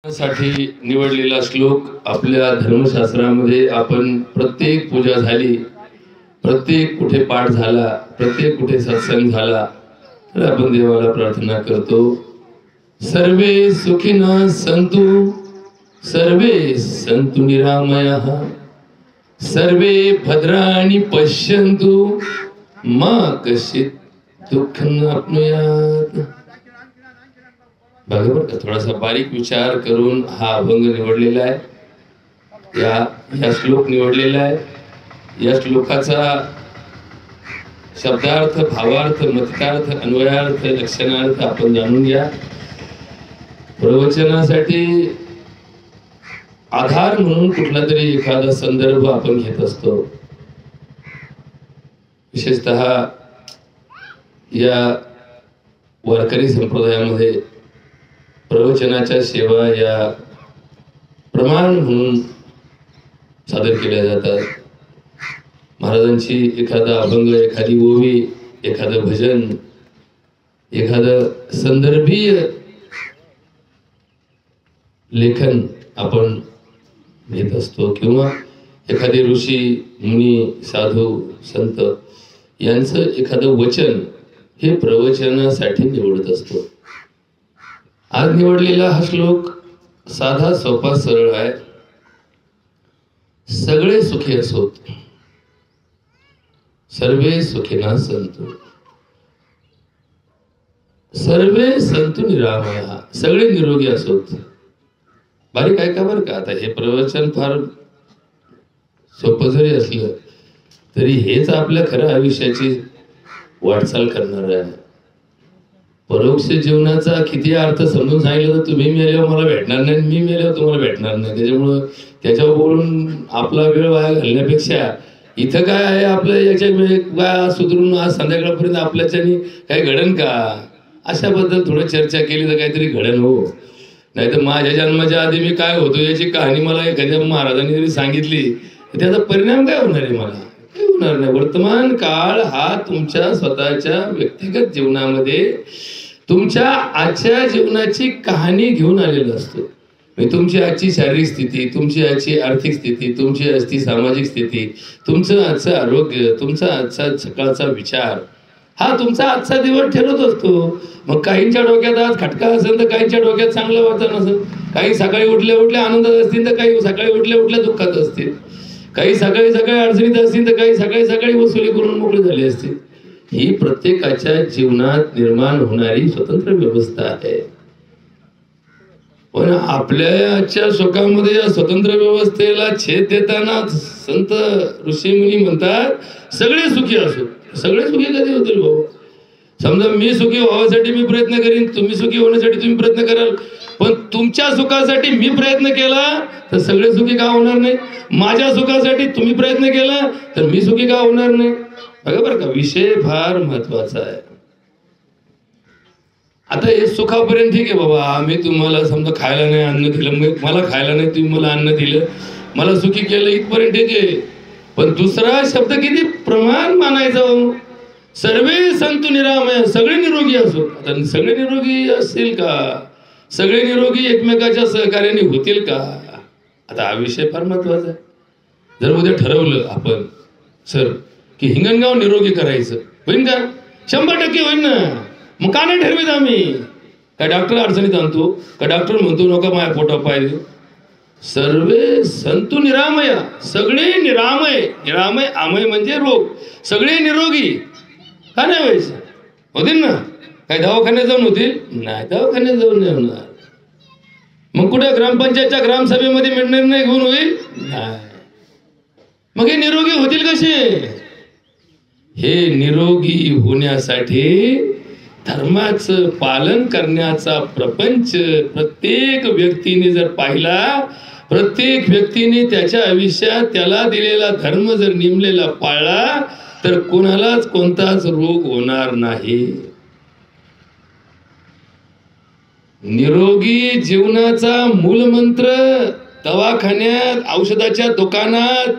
साठी निवडलेला श्लोक आपल्या धर्मशास्त्रामध्ये आपण प्रत्येक पूजा झाली, प्रत्येक कुठे पाठ झाला, प्रत्येक कुठे सत्संग झाला तर आपण देवाला प्रार्थना करतो, सर्वे सुखिनः सन्तु, सर्वे सन्तु निरामयाः, सर्वे भद्राणि पश्यन्तु, मा कश्चित् दुःखं नाप्नुयात्। बघा बरं का, थोडासा बारीक विचार करून हा अभंग निवडलेला आहे, या श्लोक निवडलेला आहे। या श्लोकाचा शब्दार्थ, भावार्थ, मतितार्थ, अन्वयार्थ, लक्षणार्थ आपण जाणून घ्या। प्रवचनासाठी आधार म्हणून कुठला तरी एखादा संदर्भ आपण घेत असतो। विशेषतः या वारकरी संप्रदायामध्ये प्रवचनाच्या सेवा या प्रमाण म्हणून सादर केल्या जातात। महाराजांची एखादा अभंग, एखादी ओवी, एखादं भजन, एखादं संदर्भीय लेखन आपण घेत असतो, किंवा एखादे ऋषी, मुनी, साधू, संत यांचं एखादं वचन हे प्रवचनासाठी निवडत असतो। आज निवडलेला हा श्लोक साधा, सोपा, सरळ आहे। सगळे सुखी असोत, सर्वे सुखिनः सन्तु, सर्वे सन्तु निरामयाः, सगळे निरोगी असोत। बारीक ऐका बरं का, आता हे प्रवचन फार सोपं जरी असलं तरी हेच आपल्या खऱ्या आयुष्याची वाटचाल करणार आहे। परोक्ष जीवनाचा किती अर्थ समजून सांगितलं तर तुम्ही मेल्यावर मला भेटणार नाही, मी मेल्यावर तुम्हाला भेटणार नाही। त्याच्यामुळं त्याच्यावर बोलून आपला वेळ वाया घालण्यापेक्षा इथं काय आहे आपलं, याच्या सुधरून आज संध्याकाळपर्यंत आपल्याच्यानी काही घडण का, अशाबद्दल थोडं चर्चा केली तर काहीतरी घडण हो। नाही तर माझ्या जन्माच्या आधी मी काय होतो याची कहाणी मला एखाद्या महाराजांनी जरी सांगितली त्याचा परिणाम काय होणार आहे, मला काही होणार नाही। वर्तमान काळ हा तुमच्या स्वतःच्या व्यक्तिगत जीवनामध्ये तुमच्या आजच्या जीवनाची कहाणी घेऊन आलेला असतो। तुमची आजची शारीरिक स्थिती, तुमची आजची आर्थिक स्थिती, तुमची आजची सामाजिक स्थिती, तुमचं आजचं आरोग्य, तुमचा आजचा सकाळचा विचार हा तुमचा आजचा दिवस ठरवत असतो। मग काहींच्या डोक्यात आज खटका असेल तर काहींच्या डोक्यात चांगलं वाटत नसेल, काही सकाळी उठल्या उठल्या आनंदात असतील तर काही सकाळी उठल्या उठल्या दुःखात असतील, काही सकाळी सकाळी अडचणीत असतील तर काही सकाळी सकाळी वसुली करून मोकळे झाले असतील। ही प्रत्येकाच्या जीवनात निर्माण होणारी स्वतंत्र व्यवस्था आहे। पण आपल्याच्या शोकामध्ये या स्वतंत्र व्यवस्थेला छेद देताना संत ऋषी मुनी म्हणतात सगळे सुखी असो। सगळे सुखी कधी होतील भाऊ? समजा मी सुखी व्हावासाठी मी प्रयत्न करीन, तुम्ही सुखी होण्यासाठी तुम्ही प्रयत्न कराल, पण तुमच्या सुखासाठी मी प्रयत्न केला तर सगळे सुखी का होणार नाही? माझ्या सुखासाठी तुम्ही प्रयत्न केला तर मी सुखी का होणार नाही? बघा बरं का, विषय फार महत्वाचा आहे। आता हे सुखापर्यंत ठीक आहे बाबा, आम्ही तुम्हाला समजा खायला नाही अन्न दिलं, मला खायला नाही तुम्ही मला अन्न दिलं, मला सुखी केलं, इथपर्यंत ठीक आहे। पण दुसरा शब्द किती प्रमाण मानायचं, सर्वे सन्तु निरामयाः, सगळे निरोगी असो। आता सगळे निरोगी असतील का? सगळे निरोगी एकमेकाच्या सहकार्याने होतील का? आता हा विषय फार महत्वाचा आहे। जर उद्या ठरवलं आपण सर की हिंगणगाव निरोगी करायचं, होईल का? 100% होईल ना। मग का नाही ठरवीत आम्ही? काय डॉक्टर अडचणीत आणतो का? डॉक्टर म्हणतो नका माझ्या पोटा पाहिजे। सर्वे सन्तु निरामयाः, सगळे निरामय, निरामय आमय म्हणजे रोग, सगळे निरोगी का नाही व्हायचं? होतील ना? काय दवाखान्यात जाऊन होतील? नाही, दवाखान्यात जाऊन नाही होणार। मग कुठे ग्रामपंचायतच्या ग्रामसभेमध्ये निर्णय घेऊन होईल? नाही। मग हे निरोगी होतील कसे? हे निरोगी होण्यासाठी धर्माचं पालन करण्याचा प्रपंच प्रत्येक व्यक्तीने जर पाहिला, प्रत्येक व्यक्तीने त्याच्या आयुष्यात त्याला दिलेला धर्म जर नेमलेला पाळला तर कोणालाच कोणताच रोग होणार नाही। निरोगी जीवनाचा मूलमंत्र दवाखान्यात, औषधाच्या दुकानात,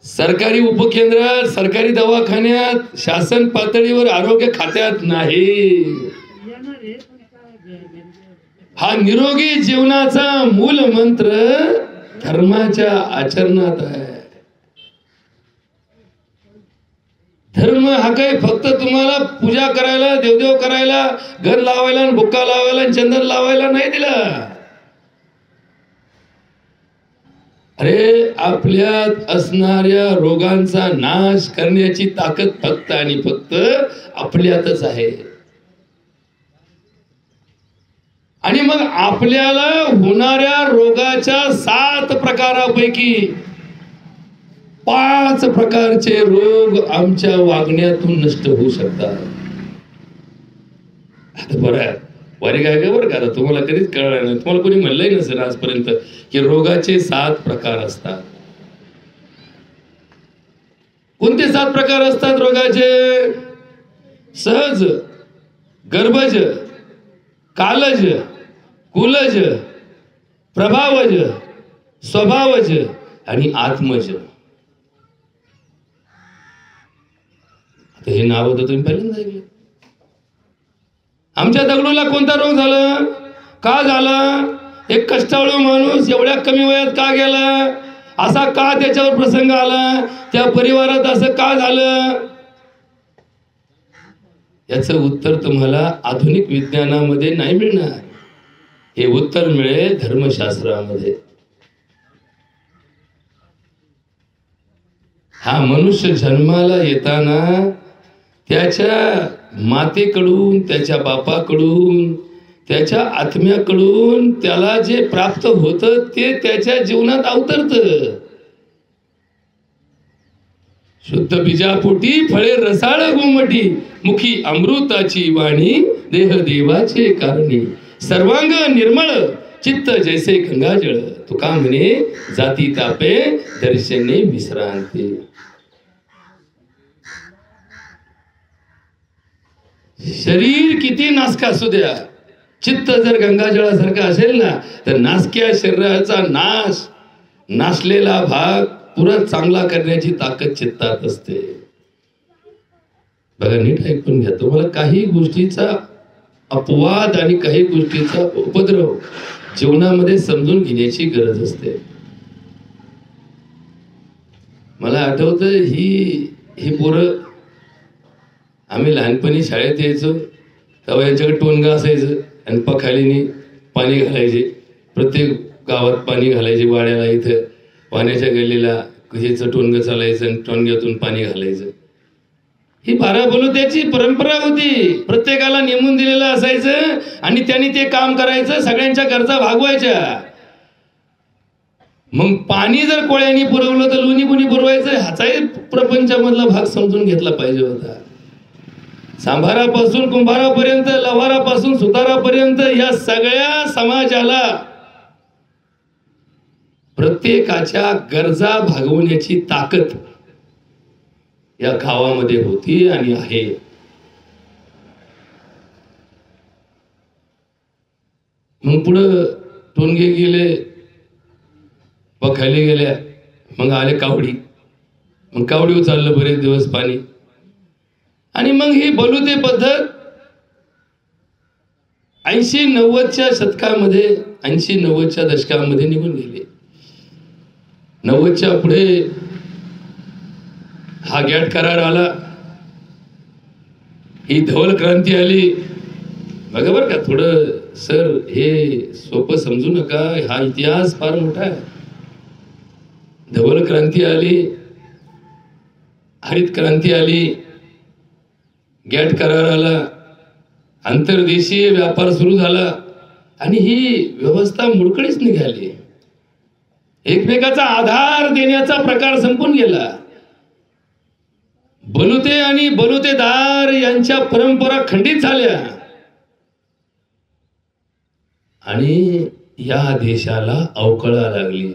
सरकारी उपकेंद्रात, सरकारी दवाखान्यात, शासन पातळीवर आरोग्य खात्यात नाही। हा निरोगी जीवनाचा मूल मंत्र धर्माच्या आचरणात आहे. धर्म हा काही फक्त तुम्हाला पूजा करायला, देवदेव करायला, घर लावायला, बुक्का लावायला, चंदन लावायला नाही दिला. अरे आपल्यात असणाऱ्या रोगांचा नाश करण्याची ताकद फक्त आणि फक्त आपल्यातच आहे. आणि मग आपल्याला होणाऱ्या रोगाच्या 7 प्रकारापैकी 5 प्रकारचे रोग आमच्या वागण्यातून नष्ट होऊ शकतात. आता बरं वारी काय काय बरं का, तुम्हाला कधीच कळणार नाही, तुम्हाला कोणी म्हणलंय नसेल आजपर्यंत की रोगाचे 7 प्रकार असतात. कोणते 7 प्रकार असतात रोगाचे? सहज, गर्भज, कालज, कुलज, प्रभावज, स्वभावज आणि आत्मज. आता हे नाव तर तुम्ही पहिल्यांदा ऐकलं. आमच्या दगडूला कोणता रोग झाला, का झाला? एक कष्टाळू माणूस एवढ्या कमी वयात का गेला, असा का त्याच्यावर प्रसंग आला, त्या परिवारात असं का झालं? याचं उत्तर तुम्हाला आधुनिक विज्ञानामध्ये नाही मिळणार. हे उत्तर मिळेल धर्मशास्त्रामध्ये. हा मनुष्य जन्माला येताना त्याच्या मातेकडून, त्याच्या बापाकडून, त्याच्या आत्म्याकडून त्याला जे प्राप्त होतं ते त्याच्या जीवनात अवतरतं. शुद्ध बीजापोटी फळे रसाळ गोमटी, मुखी अमृताची वाणी, देह देवाचे कारणी, सर्वांग निर्मळ चित्त जैसे गंगाजळ, तुका म्हणे जाती तापे दर्शने विश्रांती. शरीर किती नासका असू द्या, चित्त जर गंगाजळासारखं असेल ना तर नासक्या शरीराचा नाश, नासलेला भाग पुरा चांगला करण्याची ताकद चित्तात असते. बघा नीट ऐकून घ्या, तुम्हाला काही गोष्टीचा अपवाद आणि काही गोष्टीचा उपद्रव जीवनामध्ये समजून घेण्याची गरज असते. मला आठवतं ही पोरं, आम्ही लहानपणी शाळेत यायचो तेव्हा यांच्याकडे टोनगा असायचं आणि पखालीने पाणी घालायचे. प्रत्येक गावात पाणी घालायचे, वाड्याला इथं पाण्याच्या गल्लीला ह्याचं टोनगं चालायचं आणि टोनग्यातून पाणी घालायचं. ही 12 बलुत्याची परंपरा होती. प्रत्येकाला नेमून दिलेलं असायचं आणि त्यांनी ते काम करायचं, सगळ्यांच्या गरजा भागवायच्या. मग पाणी जर कोळ्यानी पुरवलं तर लोणी कोणी पुरवायचं, ह्याचाही प्रपंचामधला भाग समजून घेतला पाहिजे होता. सांभारापासून कुंभारापर्यंत, लवारापासून सुतारापर्यंत या सगळ्या समाजाला प्रत्येकाच्या गरजा भागवण्याची ताकद या गावामध्ये होती आणि आहे. मग पुढं टोनगे गेले, पखाले गेल्या, मग आले कावडी. मग कावडी चाललं बरेच दिवस पाणी, आणि मग ही बलुते पद्धत 80-90च्या शतकामध्ये, 80-90च्या दशकामध्ये निघून गेली. 90च्या पुढे हा गॅट करार आला, ही धवल क्रांती आली. बघा बरं का, थोडं सर हे सोपं समजू नका, हा इतिहास फार मोठा आहे. धवल क्रांती आली, हरित क्रांती आली, गॅट करार आला, आंतरदेशीय व्यापार सुरू झाला आणि ही व्यवस्था मोडकळीच निघाली. एकमेकाचा आधार देण्याचा प्रकार संपून गेला. बलुते आणि बलुतेदार यांच्या परंपरा खंडित झाल्या आणि या देशाला अवकळा लागली.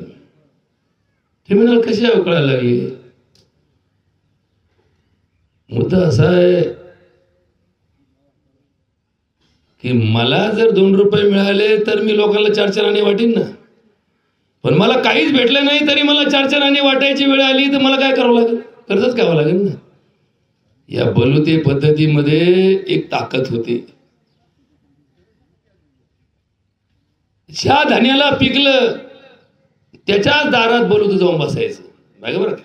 ते म्हणाल कशी अवकळा लागली? मुद्दा असा आहे की मला जर 2 रुपये मिळाले तर मी लोकांना 4-4 आणे वाटीन ना, पण मला काहीच भेटलं नाही तरी मला 4-4 आणे वाटायची वेळ आली तर मला काय करावं लागेल? कर्जच घ्यावं लागेल ना. या बलुते पद्धतीमध्ये एक ताकद होती. ज्या धान्याला पिकलं त्याच्याच दारात बोलवतो जाऊन बसायचं. बरोबर का?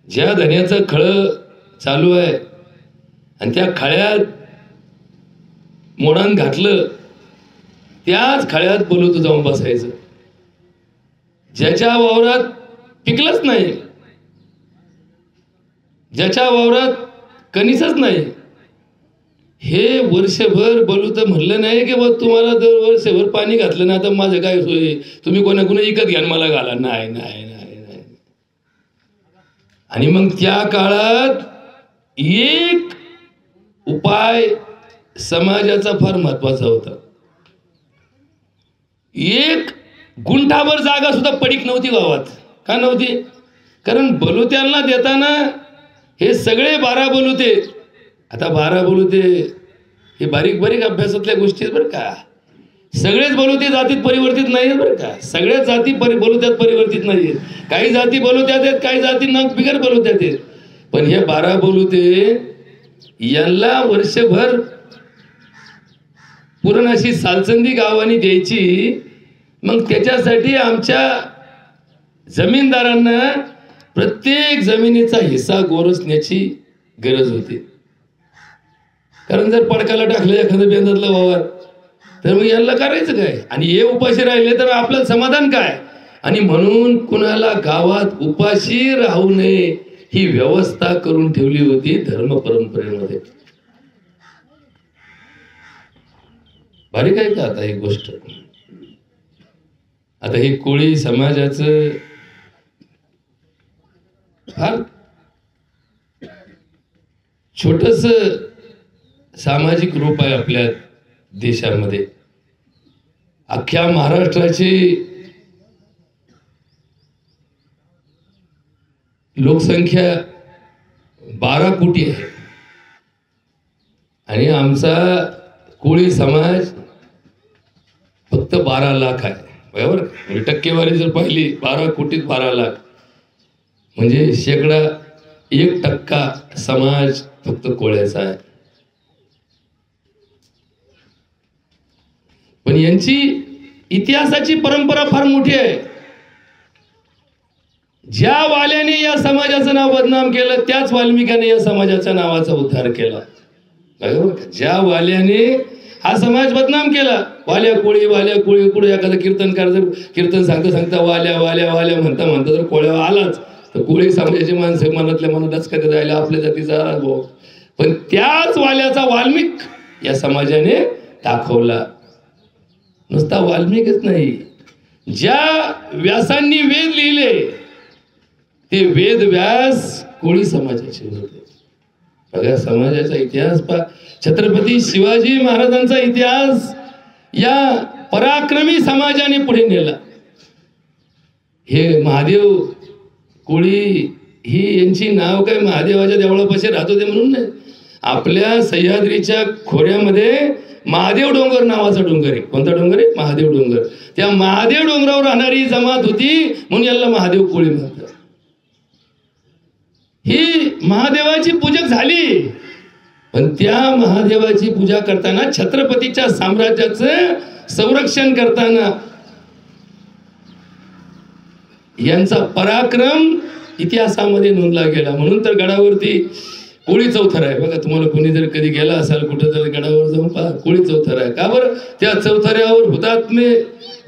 ज्या धान्याचं खळं चालू आहे आणि त्या खळ्यात मोडान घातलं त्याच खळ्यात बोलवतो जाऊन बसायचं. ज्याच्या वावरात पिकलंच नाही, ज्याच्या वावरात कणीसच नाही, हे वर्षभर बोलू तर म्हणलं नाही की बघ तुम्हाला दर वर्षभर पाणी घातलं ना तर माझं काय सोय, तुम्ही कोणा इकत घ्या मला घाला. नाही नाही नाही नाही. आणि मग त्या काळात एक उपाय समाजाचा फार महत्वाचा होता. एक गुंठाभर जागा सुद्धा पडीक नव्हती गावात. का नव्हती? कारण बलुत्यांना देताना हे सगळे 12 बलुते, आता 12 बलुते हे बारीक बारीक अभ्यासातल्या गोष्टी बरं का. सगळेच बलुते जातीत परिवर्तित नाही बरं का. सगळ्याच जाती बलुत्यात परिवर्तित नाही. काही जाती बलुत्यात आहेत, काही जाती बिगर बलुत्यात आहेत. पण हे 12 बलुते यांना वर्षभर पूर्ण अशी सालचंदी गावानी द्यायची. मग त्याच्यासाठी आमच्या जमीनदारांना प्रत्येक जमिनीचा हिस्सा गोरसण्याची गरज होती. कारण जर पडकाला टाकलं एखादं बेंदातलं वावर तर मग यांना करायचं काय, आणि हे उपाशी राहिले तर आपलं समाधान काय. आणि म्हणून कुणाला गावात उपाशी राहू नये ही व्यवस्था करून ठेवली होती धर्म परंपरेमध्ये. बारीक आहे का आता ही गोष्ट? आता हे कोळी समाजाचं फार छोटस सामाजिक रूप आहे आपल्या देशामध्ये. अख्ख्या महाराष्ट्राची लोकसंख्या 12 कोटी आहे आणि आमचा कोळी समाज फक्त 12 लाख आहे. बरोबर? म्हणजे टक्केवारी जर पाहिली 12 कोटीत 12 लाख म्हणजे 1% समाज फक्त कोळ्याचा आहे. पण यांची इतिहासाची परंपरा फार मोठी आहे. ज्या वाल्याने या समाजाचं नाव बदनाम केलं त्याच वाल्मिकाने या समाजाच्या नावाचा उद्धार केला. बरोबर? ज्या वाल्याने हा समाज बदनाम केला, वाल्या कोळी कुळी एखादं कीर्तनकार जर कीर्तन सांगता वाल्या वाल्या वाल्या म्हणता जर कोळ्या आलाच तर कोळी समाजाची माणसं मनातल्या मनातच कधी राहिला आपल्या जातीचा भाऊ. पण त्याच वाल्याचा वाल्मिक या समाजाने दाखवला. नुसता वाल्मिकच नाही, ज्या व्यासांनी वेद लिहिले ते वेद व्यास कोळी समाजाचे होते. बघा समाजाचा इतिहास पहा. छत्रपती शिवाजी महाराजांचा इतिहास या पराक्रमी समाजाने पुढे नेला. हे महादेव कोळी ही यांची नाव काय महादेवाच्या देवळापाशी राहत होते म्हणून नाही. आपल्या सह्याद्रीच्या खोऱ्यामध्ये महादेव डोंगर नावाचा डोंगर आहे. कोणता डोंगर आहे? महादेव डोंगर. त्या महादेव डोंगरावर राहणारी जमात होती म्हणून याला महादेव कोळी म्हणतात. ही महादेवाची पूजक झाली, पण त्या महादेवाची पूजा करताना छत्रपतीच्या साम्राज्याचं संरक्षण करताना यांचा पराक्रम इतिहासामध्ये नोंदला गेला. म्हणून तर गडावरती कोळी चौथरा आहे. बघा तुम्हाला कोणी जर कधी गेला असाल कुठं तर गडावर जाऊन पहा, कोळी चौथरा आहे. का बरं? त्या चौथऱ्यावर हुतात्मे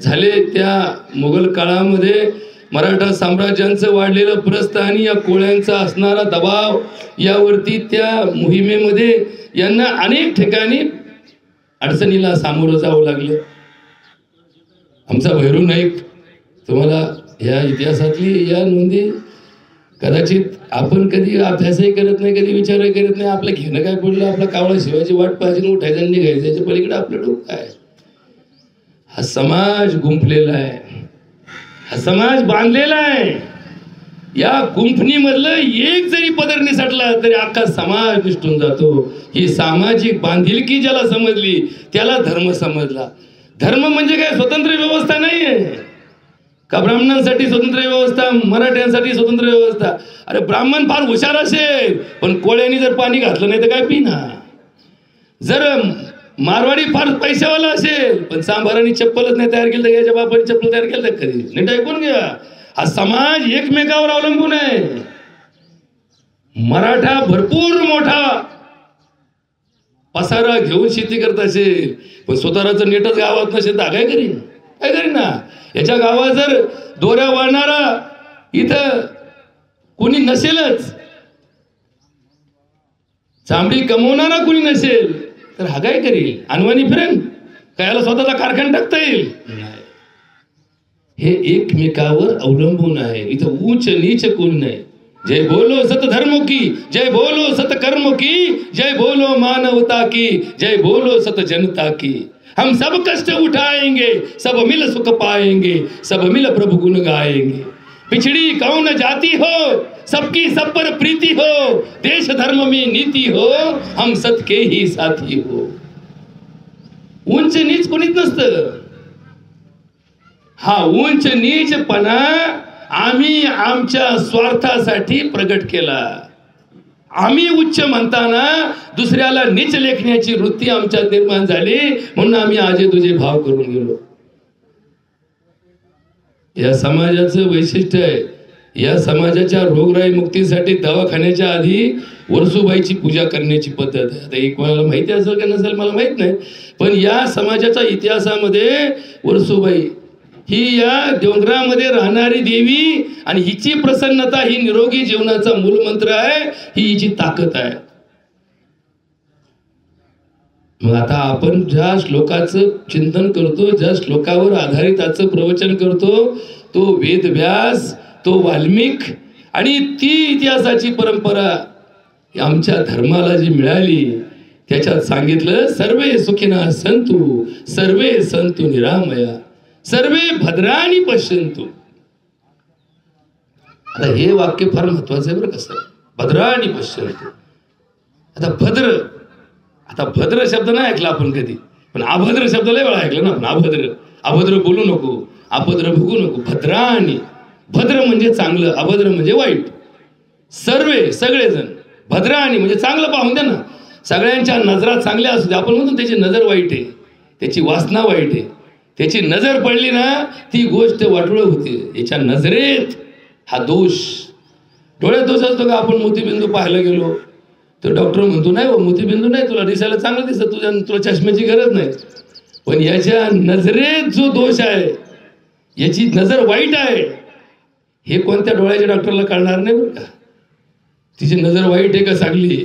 झाले त्या मुघल काळामध्ये मराठा साम्राज्यांचं वाढलेलं प्रस्थ आणि या कोळ्यांचा असणारा दबाव यावरती त्या मोहिमेमध्ये यांना अनेक ठिकाणी अडचणीला सामोरं जावं लागलं. आमचा भैरू नाईक, तुम्हाला या इतिहासातली या नोंदी कदाचित आपण कधी अभ्यासही करत नाही, कधी विचारही करत नाही. आपलं घेणं काय पडलं, आपला कावळा शिवायची वाट पाहायची, उठायचं आणि निघायचं, याच्या पलीकडे आपलं डोकं आहे. हा समाज गुंफलेला आहे, हा समाज बांधलेला आहे. या गुंफणीमधलं एक जरी पदर निसटला तरी अख्खा समाज निसटून जातो. ही सामाजिक बांधिलकी ज्याला समजली त्याला धर्म समजला. धर्म म्हणजे काय स्वतंत्र व्यवस्था नाहीये का? ब्राह्मणांसाठी स्वतंत्र व्यवस्था, मराठ्यांसाठी स्वतंत्र व्यवस्था. अरे ब्राह्मण फार हुशार असेल पण कोळ्यांनी जर पाणी घातलं नाही तर काय पिना. जर मारवाडी फार पैशावाला असेल पण सांभाराने चप्पलच नाही तयार केलं, याच्या बापाने चप्पल तयार केलं कधी? नीट ऐकून घ्या, हा समाज एकमेकावर अवलंबून आहे. मराठा भरपूर मोठा पसारा घेऊन शेती करत असेल पण स्वतःचं नेटच गावात नसेल तर काय करीन? काय करीन ना? याच्या गावात जर दोऱ्या वाळणारा इथं कोणी नसेलच, चांबडी कमवणारा कोणी नसेल तर हा काय करील? अनवाणी फिरेन? कायला स्वतःचा कारखाना टाकता येईल? नाही. हे एकमेकावर अवलंबून आहे. इथं उच्च नीच कोण नाही. जय बोलो सत धर्मो की, जय बोलो सत कर्मो की, जय बोलो मानवता की, जय बोलो सत जनता की. हम सब कष्ट उठाएंगे, सब मिल सुख पाएंगे, सब मिल प्रभु गुण गाएंगे. पिछड़ी कौन जाति हो, सबकी सब पर प्रीति हो, देश धर्म में नीति हो, हम सत के ही साथी हो. उंच नीच कोणीच नसतं. हा उंच नीचपणा आम्ही आमच्या स्वार्थासाठी प्रगट केला. आम्ही उच्च म्हणताना दुसऱ्याला नीच लेखण्याची वृत्ती आमच्यात निर्माण झाली, म्हणून आम्ही आजे तुझे भाव करून गेलो. या समाजाचं वैशिष्ट्य आहे. या समाजाच्या रोगराई मुक्तीसाठी दवाखान्याच्या आधी वरसुबाईची पूजा करण्याची पद्धत आहे. आता एक मला माहिती असेल का नसेल मला माहित नाही, पण या समाजाच्या इतिहासामध्ये वरसुबाई ही या डोंगरामध्ये राहणारी देवी आणि हिची प्रसन्नता ही निरोगी जीवनाचा मूलमंत्र आहे. ही हिची ताकद आहे. मग आता आपण ज्या श्लोकाचं चिंतन करतो, ज्या श्लोकावर आधारित आजचं प्रवचन करतो, तो वेदव्यास, तो वाल्मिक आणि ती इतिहासाची परंपरा आमच्या धर्माला जी मिळाली त्याच्यात सांगितलं, सर्वे सुखिनः सन्तु, सर्वे सन्तु निरामया, सर्वे भद्राणि पश्यन्तु. आता हे वाक्य फार महत्वाचं आहे बरं. कसं भद्राणि पश्यन्तु. आता भद्र शब्द नाही ऐकला आपण कधी, पण अभद्र शब्द लय वेळा ऐकलं ना आपण. अभद्र बोलू नको, अभद्र बघू नको. भद्राणि, भद्र म्हणजे चांगलं, अभद्र म्हणजे वाईट. सर्वे सगळेजण, भद्राणि म्हणजे चांगलं पाहून द्या ना. सगळ्यांच्या नजरा चांगल्या असू द्या. आपण म्हणतो त्याची नजर वाईट आहे, त्याची वासना वाईट आहे, त्याची नजर पडली ना ती गोष्ट वाटोळ होते. याच्या नजरेत हा दोष. डोळ्यात दोष असतो का? आपण मोतीबिंदू पाहायला गेलो तर डॉक्टर म्हणतो नाही हो मोतीबिंदू नाही, तुला दिसायला चांगलं दिसत, तुला चष्म्याची गरज नाही. पण याच्या नजरेत जो दोष आहे, याची नजर वाईट आहे, हे कोणत्या डोळ्याच्या डॉक्टरला कळणार नाही बरं का. तिची नजर वाईट आहे का चांगली.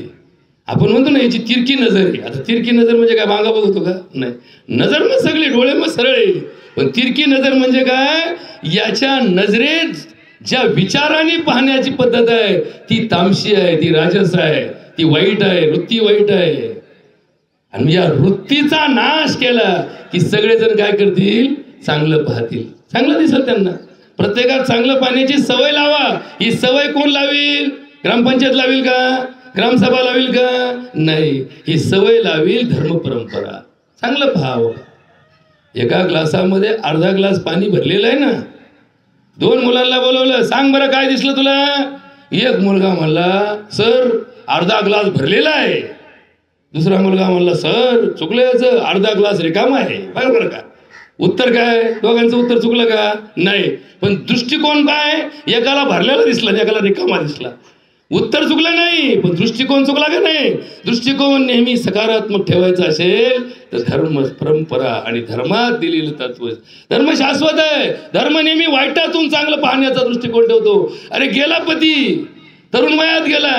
आपण म्हणतो ना याची तिरकी नजर आहे. आता तिरकी नजर म्हणजे काय? मागा बघतो का? नाही. नजर मग सगळे, डोळे मग सरळ आहे. पण तिरकी नजर म्हणजे काय? याच्या नजरेत ज्या विचाराने पाहण्याची पद्धत आहे ती तामशी आहे, ती राजस आहे, ती वाईट आहे, वृत्ती वाईट आहे. आणि या वृत्तीचा नाश केला की सगळेजण काय करतील? चांगलं पाहतील, चांगलं दिसेल त्यांना. प्रत्येकात चांगलं पाहण्याची सवय लावा. ही सवय कोण लावील? ग्रामपंचायत लावील का? ग्रामसभा लावील का? नाही. ही सवय लावील धर्म परंपरा. चांगलं पाहावं. एका ग्लासामध्ये अर्धा ग्लास पाणी भरलेलं आहे ना. 2 मुलांना बोलवलं, सांग बरं काय दिसलं तुला? एक मुलगा म्हणला सर अर्धा ग्लास भरलेला आहे. दुसरा मुलगा म्हणला सर चुकलं, याचं अर्धा ग्लास रिकामा आहे. बरोबर का? उत्तर काय? दोघांचं उत्तर चुकलं का? नाही. पण दृष्टिकोन काय? एकाला भरलेला दिसला, एकाला रिकामा दिसला. उत्तर चुकलं नाही, पण दृष्टिकोन चुकला का नाही? दृष्टिकोन नेहमी सकारात्मक ठेवायचा असेल तर धर्म परंपरा आणि धर्मात दिलेलं तत्व. धर्म शाश्वत आहे. धर्म नेहमी वाईटातून चांगलं पाहण्याचा दृष्टिकोन ठेवतो. अरे गेला पती, तरुण वयात गेला,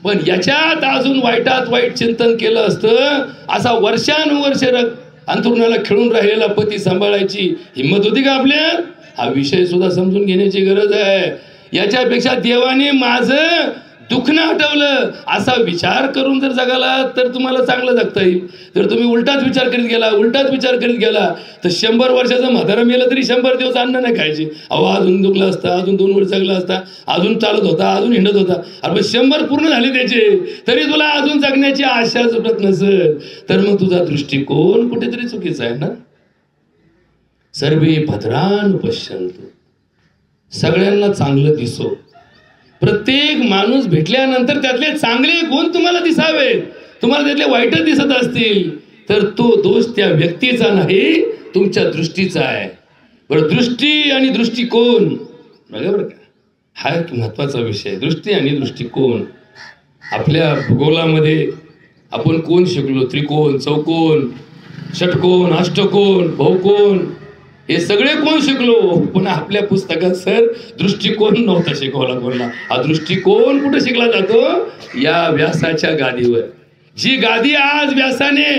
पण याच्यात अजून वाईटात वाईट चिंतन केलं असतं, असा वर्षानुवर्ष अंथरुणाला खेळून राहिलेला पती सांभाळायची हिंमत होती का आपल्यात? हा विषय सुद्धा समजून घेण्याची गरज आहे. याच्यापेक्षा देवाने माझं दुखणं हटवलं असा विचार करून जर जगाला तर तुम्हाला चांगलं जगता येईल. तर तुम्ही उलटाच विचार करीत गेला तर 100 वर्षाचा म्हातारा मेला तरी 100 दिवस अन्न नाही खायचे. अहो अजून दुखला असता, अजून 2 वर्ष जगला असता, अजून चालत होता, अजून हिंडत होता. अरे 100 पूर्ण झाले त्याचे, तरी तुला अजून जगण्याची आशा सुटत नसेल तर मग तुझा दृष्टिकोन कुठेतरी चुकीचा आहे ना. सर्वे भद्रान पश्यन्तु. सगळ्यांना चांगलं दिसो. प्रत्येक माणूस भेटल्यानंतर त्यातले चांगले गुण तुम्हाला दिसावेत. तुम्हाला त्यातले वाईटच दिसत असतील तर तो दोष त्या व्यक्तीचा नाही, तुमच्या दृष्टीचा आहे. बरं, दृष्टी आणि दृष्टिकोन बरोबर का, हा एक महत्वाचा विषय. दृष्टी आणि दृष्टिकोन. आपल्या भूगोलामध्ये आपण कोण शिकलो? त्रिकोण, चौकोन, षटकोन, अष्टकोन, बहुकोन, हे सगळे कोण शिकलो. पण आपल्या पुस्तकात सर दृष्टिकोन नव्हता शिकवला कोणला. हा दृष्टिकोन कुठे शिकला जातो? या व्यासाच्या गादीवर. जी गादी आज व्यासाने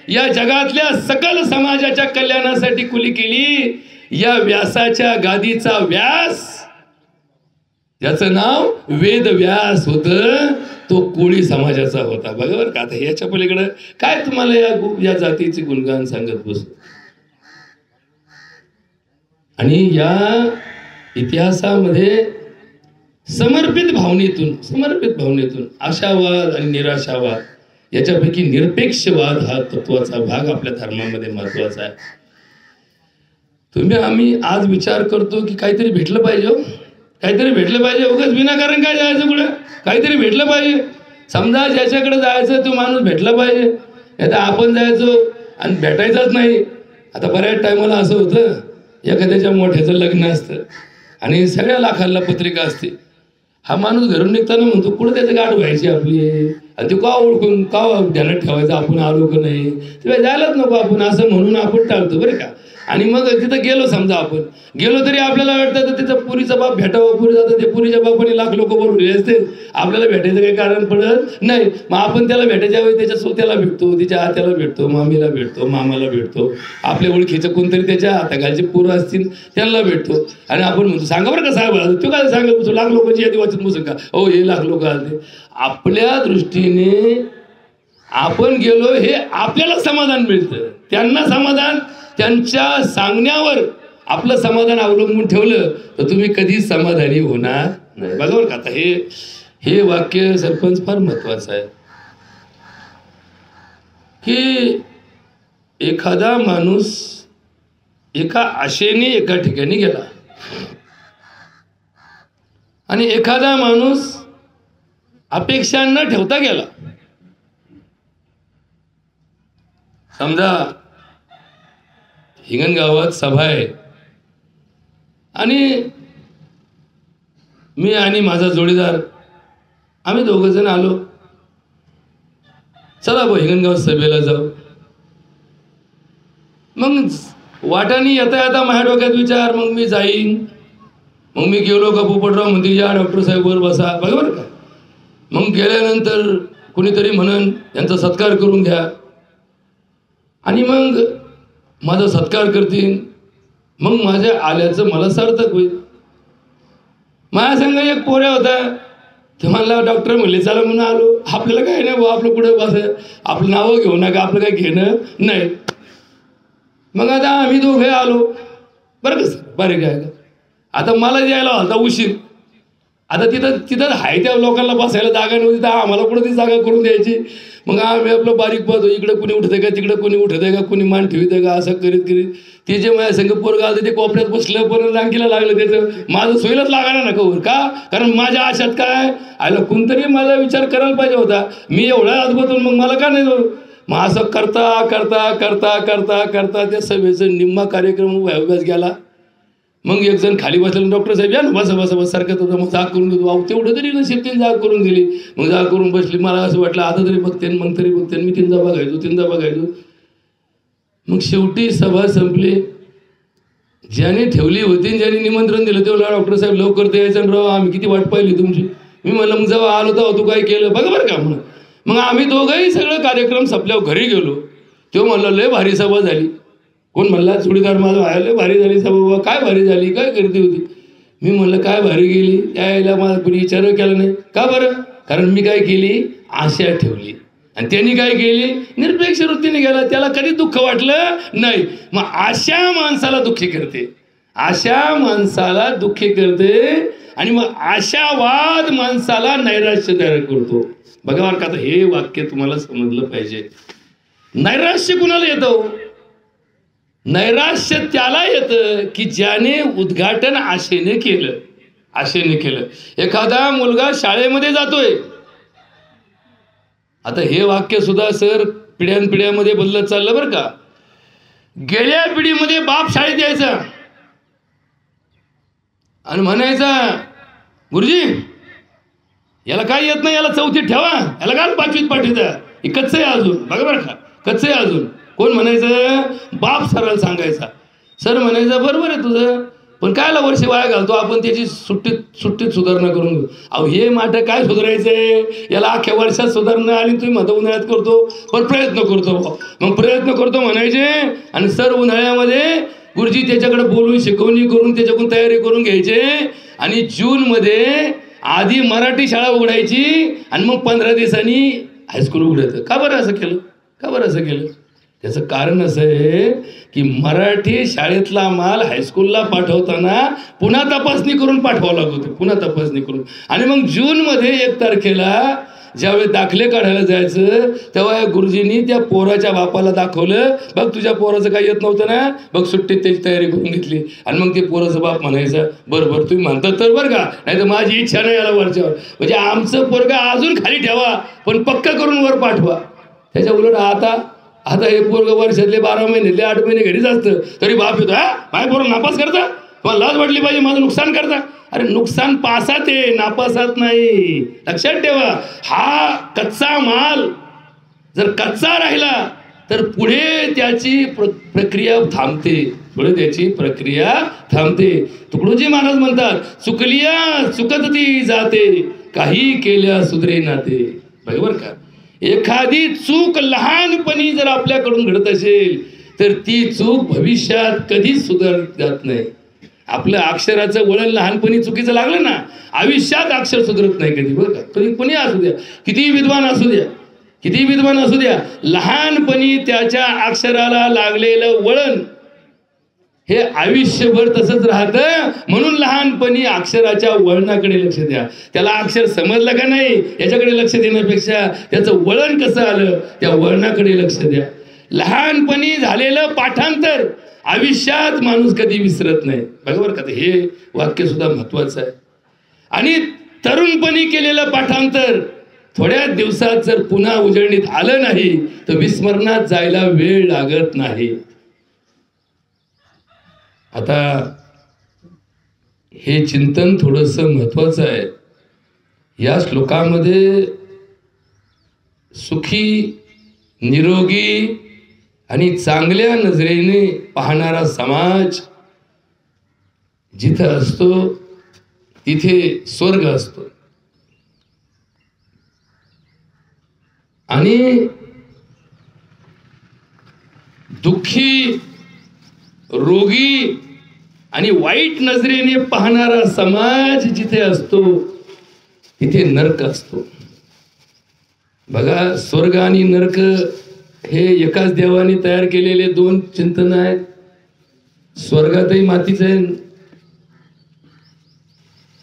या जगातल्या सकल समाजाच्या कल्याणासाठी खुली केली, या व्यासाच्या गादीचा व्यास, ज्याचं नाव वेदव्यास होतं, तो कोळी समाजाचा होता. बरोबर का. आता याच्या पलीकडे काय तुम्हाला या जातीचे गुणगान सांगत बसू. आणि या इतिहासामध्ये समर्पित भावनेतून आशावाद आणि निराशावाद याच्यापैकी निरपेक्षवाद हा तत्वाचा भाग आपल्या धर्मामध्ये महत्वाचा आहे. आम्ही आज विचार करतो की काहीतरी भेटलं पाहिजे, काहीतरी भेटलं पाहिजे. उगाच विनाकारण काय जायचं कुठं, काहीतरी भेटलं पाहिजे. समजा ज्याच्याकडे जायचं तो माणूस भेटला पाहिजे. आता आपण जायचो आणि भेटायचंच नाही. आता बऱ्याच टायमाला असं होतं, एखाद्याच्या मोठ्याचं लग्न असतं आणि सगळ्या लाखांना पत्रिका असते. हा माणूस घरून निघताना म्हणतो कुठं त्याचं गाठ व्हायची आपली, आणि तो का ओळखून का ध्यानात ठेवायचं आपण आलो का नाही, तेव्हा जायलाच नको आपण, असं म्हणून आपण टाळतो बरं का. आणि मग तिथं गेलो, समजा आपण गेलो तरी आपल्याला वाटतं तर तिथं पुरीचा बाप भेटावा. पुरी जातं ते पुरीच्या बापाने लाख लोक बोलवले असते, आपल्याला भेटायचं काही कारण पडत नाही. मग आपण त्याला भेटायच्या वेळी त्याच्या सोत्याला भेटतो, तिच्या आत्याला भेटतो, मामीला भेटतो, मामाला भेटतो, आपल्या ओळखीचं कोणतरी त्याच्या हाताखालचे पोरं असतील त्यांना भेटतो. आणि आपण म्हणतो सांगा बरं का साहेब, तू काय सांगत बसू, लाख लोकांची यादी वाचत बसू का, हो हे लाख लोक आले. आपल्या दृष्टीने आपण गेलो हे आपल्याला समाधान मिळतं, त्यांना समाधान त्यांच्या सांगण्यावर आपलं समाधान अवलंबून ठेवलं तर तुम्ही कधीच समाधानी होणार नाही. बरोबर का. आता हे वाक्य सरपंच फार महत्वाचं आहे की एखादा माणूस एका आशेने एका ठिकाणी गेला आणि एखादा माणूस अपेक्षा न ठेवता गेला. समजा हिंगणगावात सभा आहे आणि मी आणि माझा जोडीदार आम्ही दोघं जण आलो, चला भाऊ हिंगणगाव सभेला जाऊ. मग वाटाने येता येता माझ्या डोक्यात विचार, मग मी जाईन. मग मी गेलो का पोपटराव म्हणते या डॉक्टर साहेबवर बसा, बरोबर का. मग गेल्यानंतर कुणीतरी म्हणन यांचा सत्कार करून घ्या आणि मग माझा सत्कार करतील, मग माझ्या आल्याचं मला सार्थक होईल. माझ्या संग एक पोऱ्या होता, ते मला डॉक्टर म्हणले चला म्हणून आलो. आपल्याला काय नाही भाऊ, आपलं कुठं बस आपलं नावं घेऊ नका, आपलं काय घेणं नाही. मग आता आम्ही दोघे आलो बरं का. बरे काय आता मला यायला होता उशीर. आता तिथं हाय त्या लोकांना बसायला जागा नव्हती, तर आम्हाला कुठं ती जागा करून द्यायची. मग आम्ही आपलं बारीक पाहतो, इकडे कुणी उठतंय का, तिकडे कुणी उठतंय का, कुणी मान ठेवतंय का, असं करीत ते जे माझ्या संघ पोरगा आलं ते कोपऱ्यात बसलं, पण रांकीला लागलं. त्याचं माझं सोयीलाच लागणार ना कवर का, कारण माझ्या आशात काय आलं, कोणतरी माझा विचार करायला पाहिजे होता. मी एवढा अद्भुत, मग मला का नाही. मग असं करता करता करता करता करता त्या सभेचं निम्मा कार्यक्रम व्यास गेला. मग एक जण खाली बसलेला, डॉक्टर साहेब या ना बसा बसा बस सारखं होतं. मग जाग करून देतो, तेवढं तरी नसेल तीन जाग करून दिली. मग जाग करून बसली. मला असं वाटलं आता तरी बघते, मग तरी बघते. मी तीनदा बघायचो. मग शेवटी सभा संपली. ज्याने ठेवली होती, ज्याने निमंत्रण दिलं तेव्हा डॉक्टर साहेब लवकर ते यायचं राव, आम्ही किती वाट पाहिली तुमची. मी म्हणलं मग जेव्हा आलो तेव्हा तू काय केलं बघा बरं का म्हणून. मग आम्ही दोघंही सगळं कार्यक्रम संपल्यावर घरी गेलो. तेव्हा म्हणलं लय भारी सभा झाली. कोण म्हणला जोडीदार माझं व्हायला लय भारी झाली सभा. काय भारी झाली, काय करते होती. मी म्हणलं काय भारी गेली, यायला मला कुणी विचार केला नाही का बरं, कारण मी काय केली आशा ठेवली आणि त्यांनी काय केली निरपेक्ष वृत्तीने गेला, त्याला कधी दुःख वाटलं नाही. मग आशा माणसाला दुःखी करते, आशा माणसाला दुःखी करते आणि मग आशावाद माणसाला नैराश्य तयार करतो. बघा बरं का, आता हे वाक्य तुम्हाला समजलं पाहिजे. नैराश्य कुणाला येतं? नैराश्य त्याला येतं की ज्याने उद्घाटन आशेने केलं. एखादा मुलगा शाळेमध्ये जातोय. आता हे वाक्य सुद्धा सर पिढ्यानपिढ्यामध्ये बदलत चाललं बरं का. गेल्या पिढीमध्ये बाप शाळेत यायचा आणि म्हणायचा, गुरुजी याला काय येत नाही, याला चौथीत ठेवा, याला काय 5वीत पाठवता, हे कच्च आहे अजून, बघा बरं का, कच्च आहे अजून. कोण म्हणायचं? बाप सरळ सांगायचा. सर म्हणायचं बरोबर आहे तुझं, पण कायला वर्ष वाया घालतो आपण, त्याची सुट्टीत सुधारणा करून घेऊ. अहो हे माठं काय सुधारायचंय, याला अख्ख्या वर्षात सुधारणा आली, तुम्ही मध उन्हाळ्यात करतो, पण प्रयत्न करतो, मग प्रयत्न करतो म्हणायचे. आणि सर उन्हाळ्यामध्ये गुरुजी त्याच्याकडे बोलून शिकवणी करून त्याच्याकडून तयारी करून घ्यायचे. आणि जूनमध्ये आधी मराठी शाळा उघडायची आणि मग 15 दिवसांनी हायस्कूल उघडायचं. का बरं असं केलं? का बरं असं केलं? त्याचं कारण असं आहे की मराठी शाळेतला माल हायस्कूलला पाठवताना पुन्हा तपासणी करून पाठवावं लागत होतं, पुन्हा तपासणी करून. आणि मग जूनमध्ये 1 तारखेला ज्यावेळी दाखले काढायला जायचं तेव्हा गुरुजींनी त्या पोराच्या बापाला दाखवलं, बघ तुझ्या पोराचं काही येत नव्हतं ना, बघ सुट्टीत त्याची तयारी करून घेतली. आणि मग ते पोराचं बाप म्हणायचं, बरोबर तुम्ही म्हणतात तर बरं का, नाही तर माझी इच्छा नाही याला वरच्यावर. म्हणजे आमचं पोरगा अजून खाली ठेवा पण पक्का करून वर पाठवा. त्याच्या उलट आता हे पोरग वर्षातले 12 महिन्यातले 8 महिने घरीच असतं, तरी बाप येतो, हा माझ्या पोरं नापास करता, तुम्हाला लाज वाटली पाहिजे, माझं नुकसान करता. अरे नुकसान पासात आहे, नापासात नाही. लक्षात ठेवा, हा कच्चा माल जर कच्चा राहिला तर पुढे त्याची प्रक्रिया थांबते, पुढे त्याची प्रक्रिया थांबते. तुकडोजी महाराज म्हणतात, चुकलिया चुकत जाते, काही केल्या सुधरे नाते. बरोबर का? एखादी चूक लहानपणी जर आपल्याकडून घडत असेल तर ती चूक भविष्यात कधीच सुधारत जात नाही. आपलं अक्षराचं वळण लहानपणी चुकीचं लागलं ना, आयुष्यात अक्षर सुधारत नाही कधी. बरं का? कधी कोणी असू द्या, किती विद्वान असू द्या, किती विद्वान असू द्या, लहानपणी त्याच्या अक्षराला लागलेलं वळण हे आयुष्यभर तसंच राहतं. म्हणून लहानपणी अक्षराच्या वळणाकडे लक्ष द्या. त्याला अक्षर समजलं का नाही याच्याकडे लक्ष देण्यापेक्षा त्याचं वळण कसं आलं त्या वळणाकडे लक्ष द्या. लहानपणी झालेलं पाठांतर आयुष्यात माणूस कधी विसरत नाही. बरोबर का? हे वाक्य सुद्धा महत्वाचं आहे. आणि तरुणपणी केलेलं पाठांतर थोड्या दिवसात जर पुन्हा उजळणीत आलं नाही तर विस्मरणात जायला वेळ लागत नाही. आता हे चिंतन थोडंसं महत्वाचं आहे. या श्लोकामध्ये सुखी, निरोगी आणि चांगल्या नजरेने पाहणारा समाज जिथं असतो तिथे स्वर्ग असतो. आणि दुःखी, रोगी आणि वाईट नजरेने पाहणारा समाज जिथे असतो तिथे नरक असतो. बघा, स्वर्ग आणि नरक हे एकाच देवाने तयार केलेले 2 चिंतन आहेत. स्वर्गातही मातीच आहे,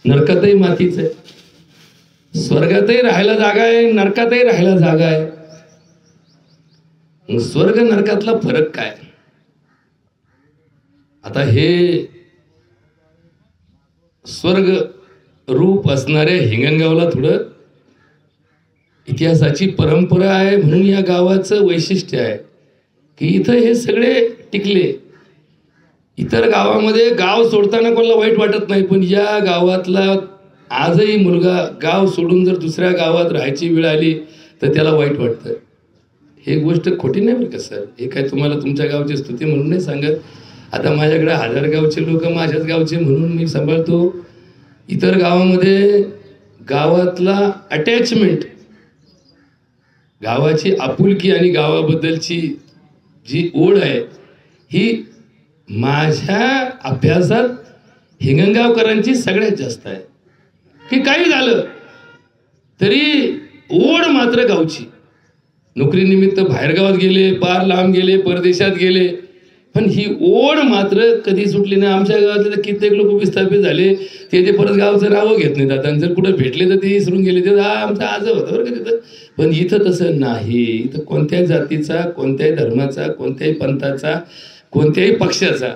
नरकातही मातीच आहे. स्वर्गातही राहायला जागा आहे, नरकातही राहायला जागा आहे. स्वर्ग नरकातला फरक काय? आता हे स्वर्ग रूप असणाऱ्या हिंगणगावला थोडं इतिहासाची परंपरा आहे. म्हणून या गावाचं वैशिष्ट्य आहे की इथं हे सगळे टिकले. इतर गावामध्ये गाव सोडताना कोणाला वाईट वाटत नाही, पण या गावातला आजही मुलगा गाव सोडून जर दुसऱ्या गावात राहायची वेळ आली तर त्याला वाईट वाटतं. हे गोष्ट खोटी नाही बरं का सर. हे काय तुम्हाला तुमच्या गावची स्तुती म्हणून नाही सांगत. आता माझ्याकडे 1000 गावचे लोक माझ्याच गावचे म्हणून मी सांभाळतो. इतर गावामध्ये गावातला अटॅचमेंट, गावाची आपुलकी आणि गावाबद्दलची जी ओढ आहे ही माझ्या अभ्यासात हिंगणगावकरांची सगळ्यात जास्त आहे. की काही झालं तरी ओढ मात्र गावची. नोकरीनिमित्त बाहेरगावात गेले, पार लांब गेले, परदेशात गेले, पण ही ओढ मात्र कधी सुटली नाही. आमच्या गावातले तर कित्येक लोक विस्थापित झाले, ते परत गावचं नावं घेत नाहीत. आता जर कुठं भेटले तर ते विसरून गेले, ते आमचा आज होतं बरं का तिथं. पण इथं तसं नाही. इथं कोणत्याही जातीचा, कोणत्याही धर्माचा, कोणत्याही पंथाचा, कोणत्याही पक्षाचा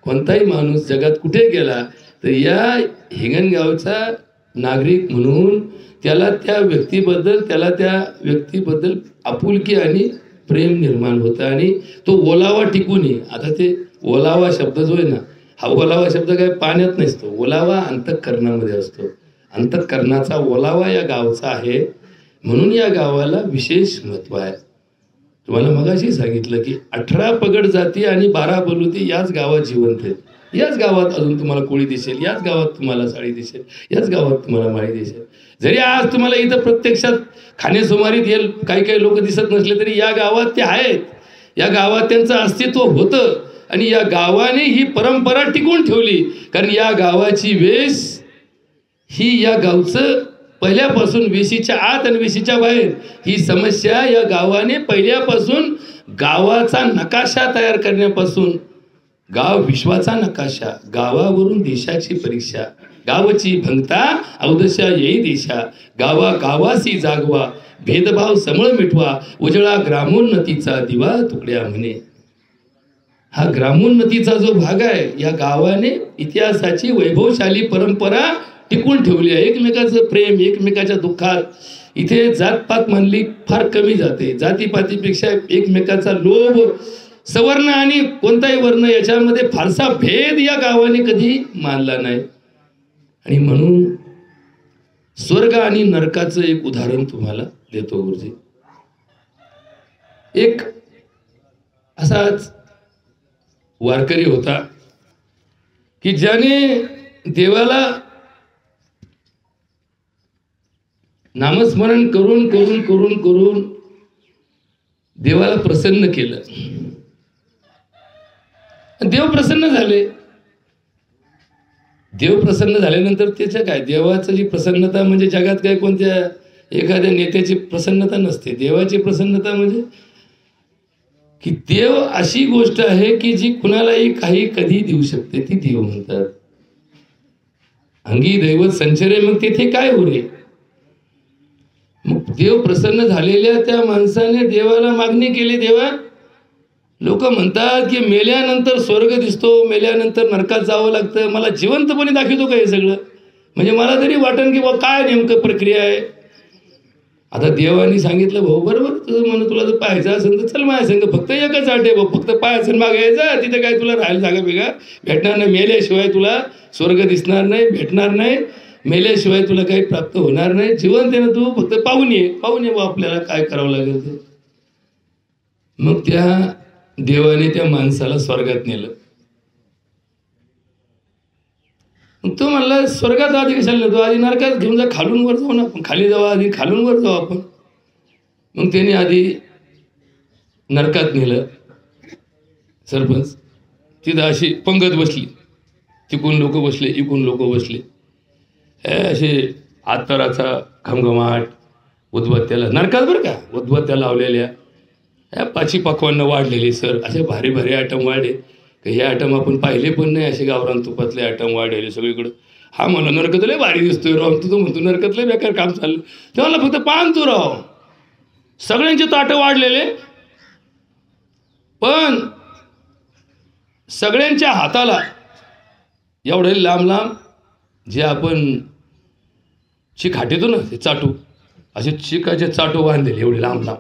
कोणताही माणूस जगात कुठे गेला तर या हिंगणगावचा नागरिक म्हणून त्याला त्या व्यक्तीबद्दल आपुलकी आणि प्रेम निर्माण होतं आणि तो ओलावा टिकून ये. आता ते ओलावा शब्द जो आहे ना, हा ओलावा शब्द काय पाण्यात नसतो, ओलावा अंतःकरणामध्ये असतो. अंतःकरणाचा ओलावा या गावचा आहे, म्हणून या गावाला विशेष महत्व आहे. तुम्हाला मगाशी सांगितलं की 18 पगड जाती आणि 12 बलुती याच गावात जिवंत आहेत. याच गावात अजून तुम्हाला कोळी दिसेल, याच गावात तुम्हाला साडी दिसेल, याच गावात तुम्हाला माळी दिसेल. जरी आज तुम्हाला इथं प्रत्यक्षात खाणेसुमारीत येईल काही काही लोक दिसत नसले तरी या गावात ते आहेत. या गावात त्यांचं अस्तित्व होतं आणि या गावाने ही परंपरा टिकवून ठेवली. कारण या गावाची वेश ही या गावचं पहिल्यापासून वेशीच्या आत आणि वेशीच्या बाहेर ही समस्या या गावाने पहिल्यापासून गावाचा नकाशा तयार करण्यापासून गाव विश्वाचा नकाशा, गावावरून देशाची परीक्षा, गावची भंगता अवदशा येई देशा, गावा गावासी जागवा, भेदभाव समळ मिटवा, उजळा ग्रामोन्नतीचा दिवा तुकड्या म्हणे. हा ग्रामोन्नतीचा जो भाग आहे या गावाने इतिहासाची वैभवशाली परंपरा टिकून ठेवली आहे. एकमेकाचं प्रेम, एकमेकाच्या दुःखात इथे जातपात म्हणली फार कमी जाते. जातीपातीपेक्षा एकमेकाचा लोभ, सवर्ण आणि कोणताही वर्ण याच्यामध्ये फारसा भेद या गावाने कधी मानला नाही. आणि म्हणून स्वर्ग आणि नरकाचं एक उदाहरण तुम्हाला देतो गुरुजी. एक असाच वारकरी होता की ज्याने देवाला नामस्मरण करून करून करून करून देवाला प्रसन्न केलं. देव प्रसन्न झाले. देव प्रसन्न झाल्यानंतर त्याचं काय, देवाचं जी प्रसन्नता म्हणजे जगात काय कोणत्या एखाद्या नेत्याची प्रसन्नता नसते. देवाची प्रसन्नता म्हणजे की देव अशी गोष्ट आहे की जी कुणालाही काही कधी देऊ शकते, ती देव म्हणतात. अंगी दैवत संचरे, मग तिथे काय हो रे. मग देव प्रसन्न झालेल्या त्या माणसाने देवाला मागणी केली. देवा, लोक म्हणतात की मेल्यानंतर स्वर्ग दिसतो, मेल्यानंतर नरकात जावं लागतं, मला जिवंतपणे दाखवतो का हे सगळं. म्हणजे मला तरी वाटन की काय नेमकं प्रक्रिया आहे. आता देवानी सांगितलं, भाऊ बरोबर तुझं म्हणून, तुला जर पाहायचं असेल तर चल माझ्या संग, फक्त एकच अट आहे भाऊ, फक्त पाहायचं मागे यायचं, तिथे काय तुला राहायला जागा वेगळा भेटणार नाही. मेल्याशिवाय तुला स्वर्ग दिसणार नाही, भेटणार नाही. मेल्याशिवाय तुला काही प्राप्त होणार नाही. जिवंत आहे ना तू, फक्त पाहून ये भाऊ, आपल्याला काय करावं लागेल ते. मग त्या देवाने त्या माणसाला स्वर्गात नेलं. तो म्हणला स्वर्गात आधी कशाला नेतो, आधी नरकात घेऊन जा, खालून वर जाऊ ना आपण, खाली जाऊ आधी, खालून वर जाऊ आपण. मग त्याने आधी नरकात नेलं. सरपंच तिथं अशी पंगत बसली, तिकून लोक बसले, इकून लोक बसले, असे आत्तराचा घमघमाट, उदबत्त्याला नरकात बरं का, उदबत्त्या लावलेल्या, ह्या पाची पक्वानं वाढलेली. सर असे भारी भारी आयटम वाढले, हे आयटम आपण पाहिले पण नाही, असे गावरान तुपातले आयटम वाढलेले सगळीकडं. हा मला नरकतले भारी दिसतोय राव, तू म्हणतो नरकतले बेकार काम चाललं. तेव्हा फक्त पान तू राव, सगळ्यांचे ताटं वाढलेले, पण सगळ्यांच्या हाताला एवढे लांब लांब जे आपण चिक हाटेतो ना, ते चाटू, असे चिकाचे चाटू बांधलेले एवढे लांब लांब.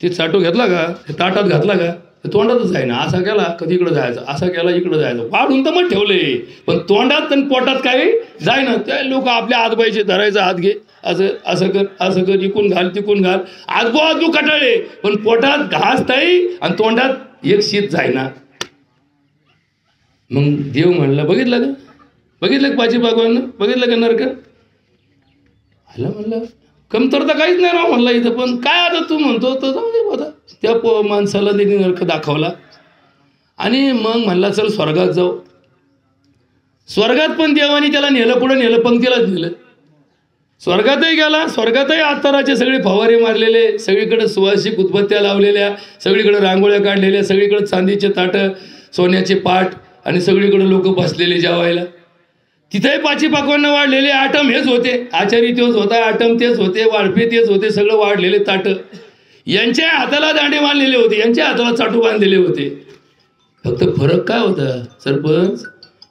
ते चाटू घेतला का, ते ताटात घातला का, ते तोंडातच आहे ना, असा केला कधी इकडं जायचं, असा केला इकडं जायचं, वाढून तर मग ठेवले, पण तोंडात आणि पोटात काही जाय ना. ते लोक आपल्या हातबाईचे धरायचा, हात घे, असं असं कर, असं कर, इकून घाल तिकून घाल, आजू कटाळे, पण पोटात घास ताई आणि तोंडात एक शीत जाय ना. मग देव म्हणला, बघितलं का, बघितलं का पाची बागवान, बघितलं का नरक आला. म्हणलं कमतरता काहीच नाही राव म्हणला इथं, पण काय आता तू म्हणतो तर जाऊ दे बघा. त्या माणसाला त्यांनी नरक दाखवला आणि मग म्हणला चल स्वर्गात जाऊ. स्वर्गात पण देवानी त्याला नेलं, पुढे नेलं, पंक्तीलाच नेलं. स्वर्गातही गेला, स्वर्गातही अत्तराचे सगळे फवारे मारलेले, सगळीकडे सुवासिक उदबत्त्या लावलेल्या, सगळीकडे रांगोळ्या काढलेल्या, सगळीकडे चांदीचे ताटं, सोन्याचे पाट आणि सगळीकडे लोक बसलेले जेवायला. तिथेही पाची पाकवानं वाढलेले, आटम हेच होते, आचारी तेच होता, आटम तेच होते, वाळपे तेच होते, सगळं वाढलेले ताटं. यांच्या हाताला दांडे बांधलेले होते, यांच्या हाताला चाटू बांधलेले होते. फक्त फरक काय होता सरपंच,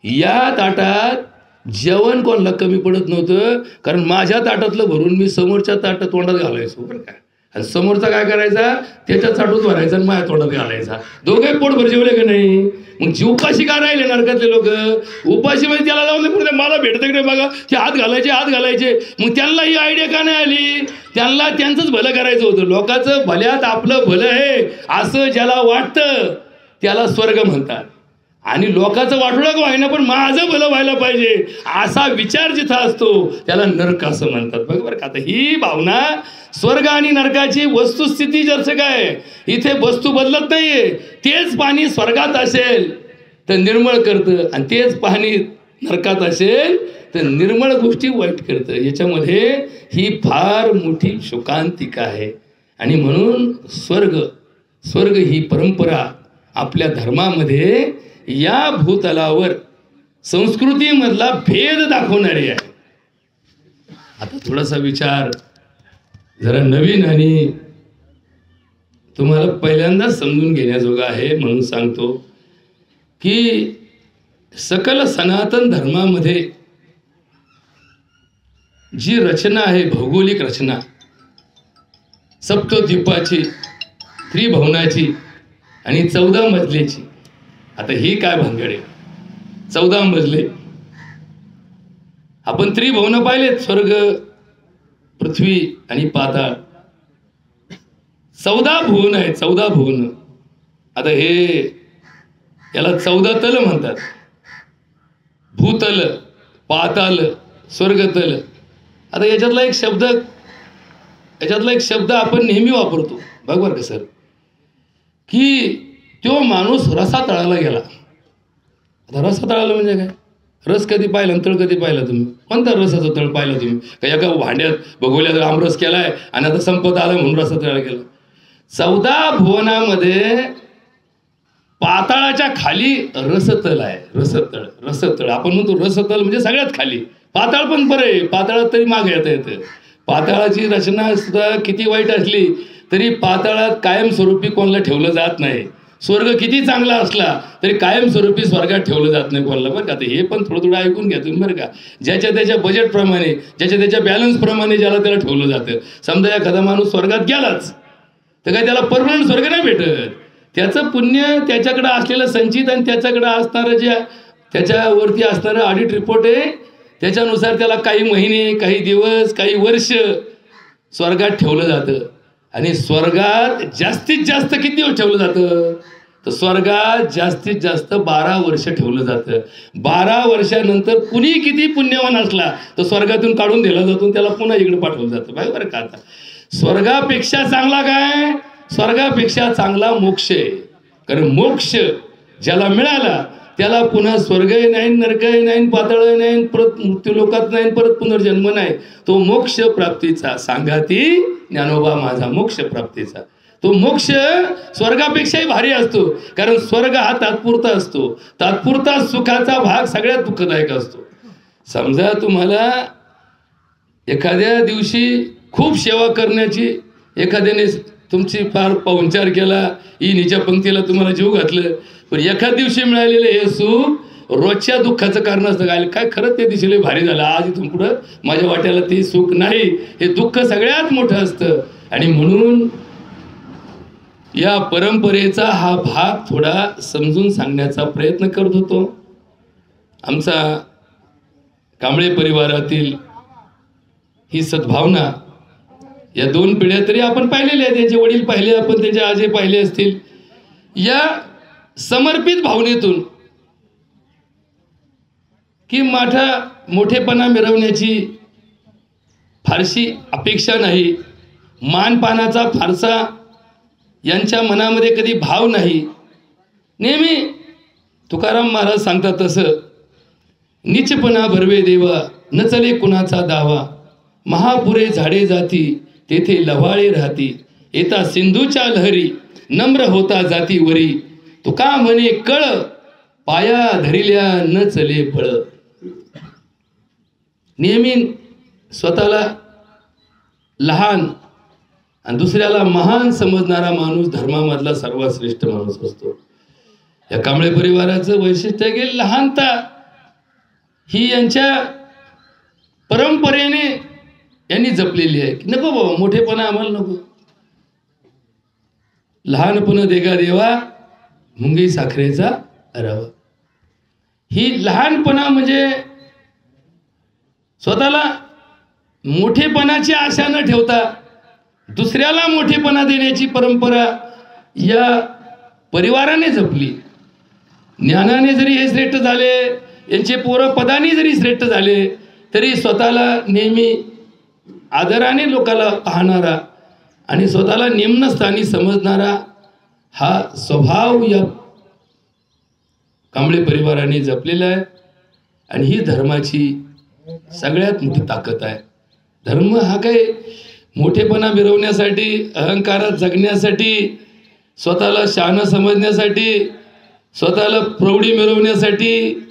या ताटात जेवण कोणाला कमी पडत नव्हतं, कारण माझ्या ताटातलं भरून मी समोरच्या ताटात तोंडात घालायचो बरं का. आणि समोरचा काय करायचा, त्याच्या चाटूच भरायचा आणि माझ्या तोंडात घालायचा. दोघे पोटभर जेवले का नाही. मग जी उपाशी का राहिले नरकातले लोक, उपाशी म्हणजे त्याला लावून मला भेटतं की नाही बघा, ते हात घालायचे. मग त्यांना ही आयडिया का नाही आली, त्यांना त्यांचंच भलं करायचं होतं. लोकांचं भल्यात आपलं भलं आहे असं ज्याला वाटतं त्याला स्वर्ग म्हणतात. आणि लोकांचं वाटलं का व्हायना पण माझं भलं व्हायला पाहिजे असा विचार जिथं असतो त्याला नरक असं म्हणतात. बरोबर का. आता ही भावना स्वर्ग आणि नरकाची वस्तुस्थिती जसं काय, इथे वस्तू बदलत नाहीये. तेच पाणी स्वर्गात असेल तर निर्मळ करतं आणि तेच पाणी नरकात असेल तर निर्मळ गोष्टी वाईट करतं. याच्यामध्ये ही फार मोठी शोकांतिका आहे. आणि म्हणून स्वर्ग ही परंपरा आपल्या धर्मामध्ये या भूतलावर संस्कृतीमधला भेद दाखवणारी आहे. आता थोडासा विचार जरा नवीन आणि तुम्हाला पहिल्यांदा समजून घेण्याजोगा आहे म्हणून सांगतो की सकल सनातन धर्मामध्ये जी रचना आहे, भौगोलिक रचना, सप्तद्वीपाची, त्रिभुवनाची आणि 14 मजलेची. आता ही काय भानगड आहे. 14 मजले आपण त्रिभुवन पाहिलेत, स्वर्ग, पृथ्वी आणि पाताळ. 14 भुवन आहेत, 14 भुवन. आता हे याला 14 तल म्हणतात. भूतल, पाताल, स्वर्गतल. आता याच्यातला एक शब्द आपण नेहमी वापरतो बरोबर का सर, की तो माणूस रसातळाला गेला. आता रसातळाला म्हणजे काय, रस कधी पाहिला तळ कधी पाहिला तुम्ही, कोणता रसाचा तळ पाहिला तुम्ही का एका भांड्यात बघवल्यात आमरस केलाय आणि आता संपत आला म्हणून रसातळाला गेला. 14 भुवनामध्ये पाताळाच्या खाली रसतळ आहे. रसतळ आपण म्हणतो रसतळ म्हणजे सगळ्यात खाली. पाताळ पण बरं आहे, पाताळात तरी मागे येतं. पाताळाची रचना सुद्धा किती वाईट असली तरी पाताळात कायमस्वरूपी कोणाला ठेवलं जात नाही. स्वर्ग किती चांगला असला तरी कायमस्वरूपी स्वर्गात ठेवलं जात नाही कोणाला. बरं का. हे पण थोडं ऐकून घ्या तुम्ही बरं का. ज्याच्या त्याच्या बजेटप्रमाणे, ज्याच्या त्याच्या बॅलन्सप्रमाणे ज्याला त्याला ठेवलं जातं. समजा एखादा माणूस स्वर्गात गेलाच तर काय त्याला परमनंट स्वर्ग नाही भेटत. त्याचं पुण्य, त्याच्याकडं असलेलं संचित आणि त्याच्याकडं असणारं जे त्याच्यावरती असणारं ऑडिट रिपोर्ट आहे त्याच्यानुसार त्याला काही महिने, काही दिवस, काही वर्ष स्वर्गात ठेवलं जातं. आणि स्वर्गात जास्तीत जास्त किती दिवस ठेवलं जातं, तर स्वर्गात जास्तीत जास्त 12 वर्ष ठेवलं जातं. 12 वर्षानंतर कुणी किती पुण्यवान असला तर स्वर्गातून काढून दिला जातो, त्याला पुन्हा इकडे पाठवलं जातं. बरोबर का. आता स्वर्गापेक्षा चांगला काय, स्वर्गापेक्षा चांगला मोक्ष आहे. कारण मोक्ष ज्याला मिळाला त्याला पुन्हा स्वर्गही नाही, नरकही नाही, पाताळही नाही, परत मृत्यूलोकात नाही, परत पुनर्जन्म नाही. तो मोक्ष प्राप्तीचा सांगाती ज्ञानोबा माझा मोक्ष प्राप्तीचा. तो मोक्ष स्वर्गापेक्षाही भारी असतो. कारण स्वर्ग हा तात्पुरता असतो. तात्पुरता सुखाचा भाग सगळ्यात दुःखदायक असतो. समजा तुम्हाला एखाद्या दिवशी खूप सेवा करण्याची, एखाद्याने तुमची फार पाहुणचार केला, इनीच्या पंक्तीला तुम्हाला जीव घातलं, पण एखाद दिवशी मिळालेलं हे सुख रोजच्या दुःखाचं कारण असतं. काय खरंच ते दिवशी भारी झालं, आज इथून पुढं माझ्या वाट्याला ते सुख नाही, हे दुःख सगळ्यात मोठं असतं. आणि म्हणून या परंपरेचा हा भाग थोडा समजून सांगण्याचा प्रयत्न करत होतो. आमचा कांबळे परिवारातील ही सद्भावना या 2 पिढ्या तरी आपण पाहिलेल्या आहेत. त्यांचे वडील पाहिले, आपण त्यांचे आजे पाहिले असतील. या समर्पित भावनेतून की मोठेपणा मिरवण्याची फारशी अपेक्षा नाही, मानपानाचा फारसा यांच्या मनामध्ये कधी भाव नाही. नेहमी तुकाराम महाराज सांगतात तसं, नीचपणा भरवे देवा न चले कुणाचा दावा, महापुरे झाडे जाती तेथे लवाळे राहती, येता सिंधूच्या लहरी नम्र होता जाती वरी, तुका म्हणे कळ पाया धरिल्या न चले फळ. नेहमी स्वतःला लहान आणि दुसऱ्याला महान समजणारा माणूस धर्मामधला सर्वात श्रेष्ठ माणूस असतो. या कांबळे परिवाराचं वैशिष्ट्य आहे की लहानता ही यांच्या परंपरेने यांनी जपलेली आहे. नको बाबा मोठेपणा आम्हाला नको, लहानपण देगा देवा मुंगी साखरेचा रवा. ही लहानपणा म्हणजे स्वतःला मोठेपणाची आशा न ठेवता दुसऱ्याला मोठेपणा देण्याची परंपरा या परिवाराने जपली. ज्ञानाने जरी हे श्रेष्ठ झाले, यांचे पोरं पदाने जरी श्रेष्ठ झाले, तरी स्वतःला नेहमी आदराने लोकाला पाहणारा आणि स्वतःला निम्नस्थानी समजणारा हा स्वभाव या कांबळे परिवाराने जपलेला आहे. आणि ही धर्माची सगळ्यात मोठी ताकद आहे. धर्म हा काही मोठेपणा मिरवण्यासाठी, अहंकारात जगण्यासाठी, स्वतःला शहाणं समजण्यासाठी, स्वतःला प्रौढी मिरवण्यासाठी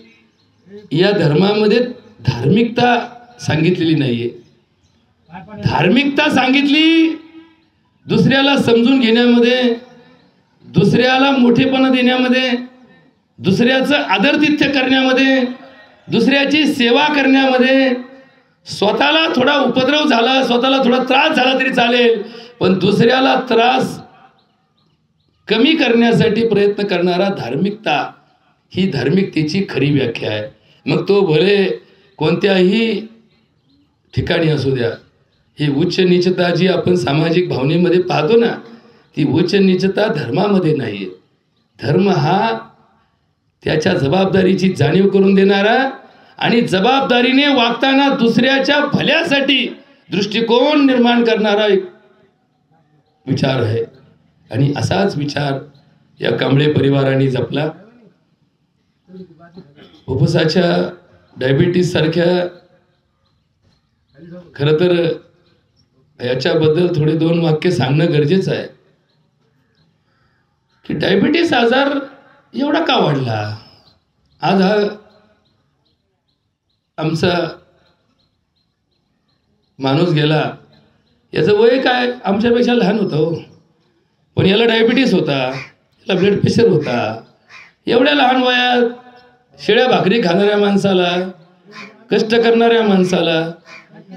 या धर्मामध्ये धार्मिकता सांगितलेली नाहीये. धार्मिकता सांगितली दुसऱ्याला समजून घेण्यामध्ये, दुसऱ्याला मोठेपणा देण्यामध्ये, दुसऱ्याचं आदरातिथ्य करण्यामध्ये, दुसऱ्याची सेवा करण्यामध्ये. स्वतःला थोडा उपद्रव झाला, स्वतःला थोडा त्रास झाला तरी चालेल, पण दुसऱ्याला त्रास कमी करण्यासाठी प्रयत्न करणारा धार्मिकता, ही धार्मिकतेची खरी व्याख्या आहे. मग तो भले कोणत्याही ठिकाणी असू द्या. ही उच्च नीचता जी आपण सामाजिक भावनेमध्ये पाहतो ना, ती उच्च नीचता धर्मामध्ये नाही आहे. धर्म हा त्याच्या जबाबदारीची जाणीव करून देणारा आणि जबाबदारीने वागताना दुसऱ्याच्या भल्यासाठी दृष्टिकोन निर्माण करणारा एक विचार आहे. आणि असाच विचार या कांबळे परिवाराने जपला. फुफ्फुसाच्या डायबिटीस सारख्या, खरं तर याच्याबद्दल थोडे दोन वाक्य सांगणं गरजेचं आहे की डायबिटीस आजार एवढा का वाढला. आज हा आमचा माणूस गेला, याचं वय काय आमच्यापेक्षा लहान होतं, पण याला डायबिटीस होता, याला ब्लड प्रेशर होता. एवढ्या लहान वयात शेळ्या भाकरी खाणाऱ्या माणसाला, कष्ट करणाऱ्या माणसाला,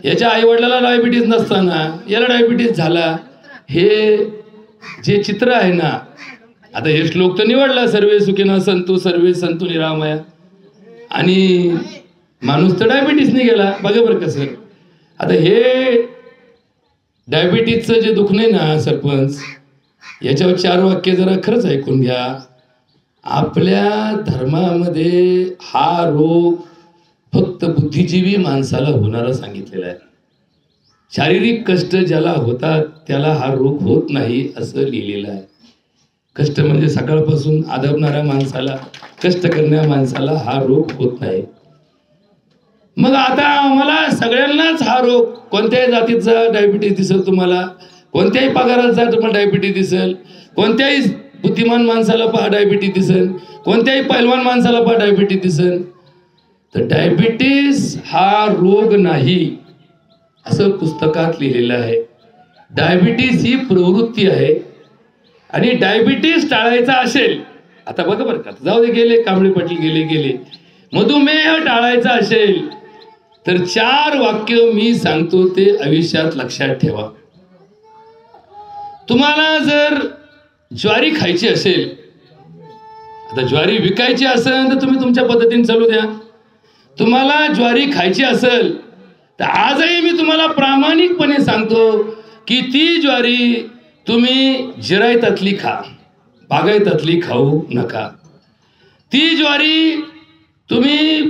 याच्या आईवडिलाला डायबिटीस नसताना याला डायबिटीस झाला. हे जे चित्र आहे ना, आता हे श्लोक तर निवडला, सर्वे सुखिनः सन्तु सर्वे सन्तु निरामया, आणि माणूस तर डायबिटीसने गेला. बघा बरं कसं. आता हे डायबिटीसचं जे दुखणं आहे ना सरपंच, याच्यावर 4 वाक्य जरा खरंच ऐकून घ्या. आपल्या धर्मामध्ये हा रोग फक्त बुद्धिजीवी माणसाला होणारा सांगितलेला आहे. शारीरिक कष्ट ज्याला होतात त्याला हा रोग होत नाही असं लिहिलेलं आहे. कष्ट म्हणजे सकाळपासून आदबणाऱ्या माणसाला, कष्ट करणाऱ्या माणसाला हा रोग होत नाही. मग आता आम्हाला सगळ्यांनाच हा रोग, कोणत्याही जातीचा डायबिटीस दिसेल तुम्हाला, कोणत्याही पगारात जा तुम्हाला डायबिटीस दिसेल, कोणत्याही बुद्धिमान माणसाला पहा डायबिटीस दिसेल, कोणत्याही पैलवान माणसाला पहा डायबिटीस दिसेल. तर डायबिटीस हा रोग नाही असं पुस्तकात लिहिलेलं आहे. डायबिटीस ही प्रवृत्ती आहे. आणि डायबिटीस टाळायचा असेल, आता बघा बरं का, जाऊ दे गेले कांबळे पाटील गेले, मधुमेह टाळायचा असेल तर 4 वाक्य मी सांगतो ते आयुष्यात लक्षात ठेवा. तुम्हाला जर ज्वारी खायची असेल, आता ज्वारी विकायची असेल तर तुम्ही तुमच्या पद्धतीने चालू द्या. तुम्हाला ज्वारी खायची असेल तर आजही मी तुम्हाला प्रामाणिकपणे सांगतो की ती ज्वारी तुम्ही जिरायतातली खा, बागायतातली खाऊ नका. ती ज्वारी तुम्ही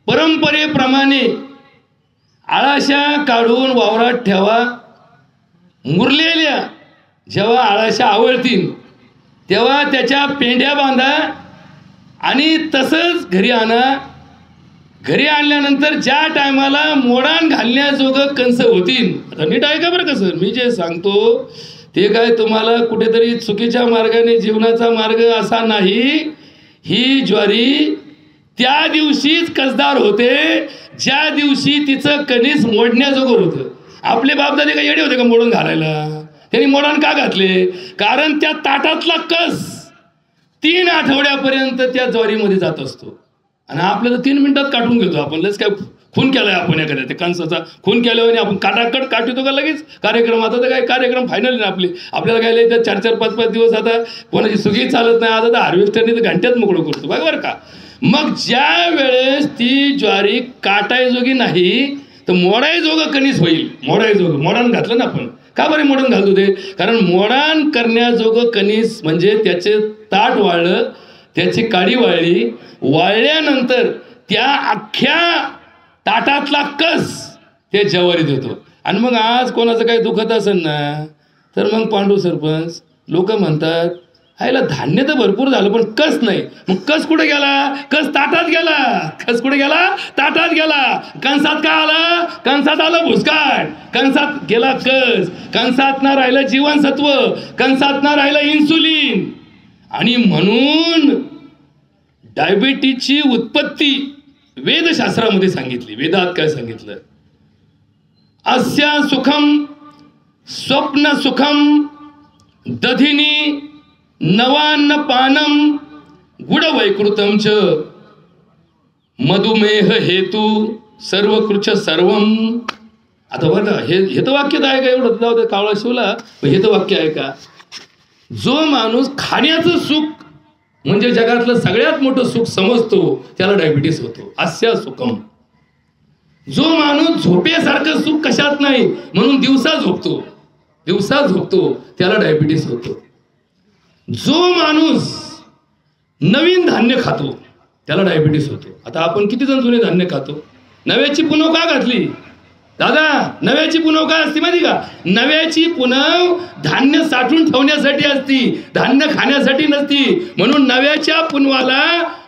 परंपरेप्रमाणे आळाशा काढून वावरात ठेवा. मुरलेल्या जेव्हा आळाशा आवळतील तेव्हा त्याच्या पेंड्या बांधा आणि तसंच घरी आणा. घरी आणल्यानंतर ज्या टायमाला मोडान घालण्याजोगं कंस होतील, आता नीट ऐका बरं कसं मी जे सांगतो ते काय तुम्हाला कुठेतरी चुकीच्या मार्गाने जीवनाचा मार्ग असा नाही. ही ज्वारी त्या दिवशीच कसदार होते ज्या दिवशी तिचं कणीस मोडण्याजोगं होतं. आपले बापदादे का येडे होते का मोडून घालायला? त्यांनी मोडान का घातले? कारण त्या ताटातला कस 3 आठवड्यापर्यंत त्या ज्वारीमध्ये जात असतो. आणि आपल्याला 3 मिनिटात काटून घेतो आपण. लस काय खून केलाय आपण एखाद्या ते कंसाचा खून केल्यावर आपण काटाकट काटतो का लगेच कार्यक्रम. आता तर काय कार्यक्रम फायनल ना आपल्याला काय लिहायचं 4-4, 5-5 दिवस. आता कोणाची सुगी चालत नाही. आता तर हार्वेस्टरने तर घंट्यात मोकळं करतो बरं का. मग ज्या वेळेस ती ज्वारी काटायजोगी नाही तर मोडायजोगं कणीस होईल. मोडायजोगं मोडान घातलं ना आपण. का बरे मोडून घालतो ते? कारण मोडान करण्याजोगं कणीस म्हणजे त्याचे ताट वाळलं, त्याची काडी वाळली, वाळल्यानंतर त्या अख्ख्या ताटातला कस ते ज्वारीत होतो. आणि मग आज कोणाचं काही दुखत असेल ना तर मग पांडू सरपंच लोक म्हणतात हायला धान्य तर भरपूर झालं पण कस नाही. मग कस कुठे गेला? कस ताटात गेला. कस कुठे गेला? ताटात गेला. कंसात का आला? कंसात आलं भुसकाट. कंसात गेला कस. कंसात ना राहिलं जीवनसत्व. कंसात ना राहिलं इन्सुलिन. आणि म्हणून डायबिटीजची उत्पत्ती वेदशास्त्रामध्ये सांगितली. वेदात काय सांगितलं? अस्या सुखम स्वप्न सुखम दधिनी नवान्न पानम गुड वैकृतम च मधुमेह हेतू सर्वकृच सर्वम. आता बघा हे तर वाक्य आहे का? एवढं जाऊ दे कावळा शिवला. हे तर वाक्य आहे का? जो माणूस खाण्याचं सुख म्हणजे जगातलं सगळ्यात मोठं सुख समजतो त्याला डायबिटीस होतो. अस्या सुखम. जो माणूस झोपेसारखं सुख कशात नाही म्हणून दिवसा झोपतो त्याला डायबिटीस होतो. जो माणूस नवीन धान्य खातो त्याला डायबिटीस होतो. आता आपण किती जण जुने धान्य खातो? नव्याची पुनव का घातली दादा? नव्याची पुनव काय असते माहिती का? नव्याची पुनव धान्य साठवून ठेवण्यासाठी असती, धान्य खाण्यासाठी नसती. म्हणून नव्याच्या पुनवाला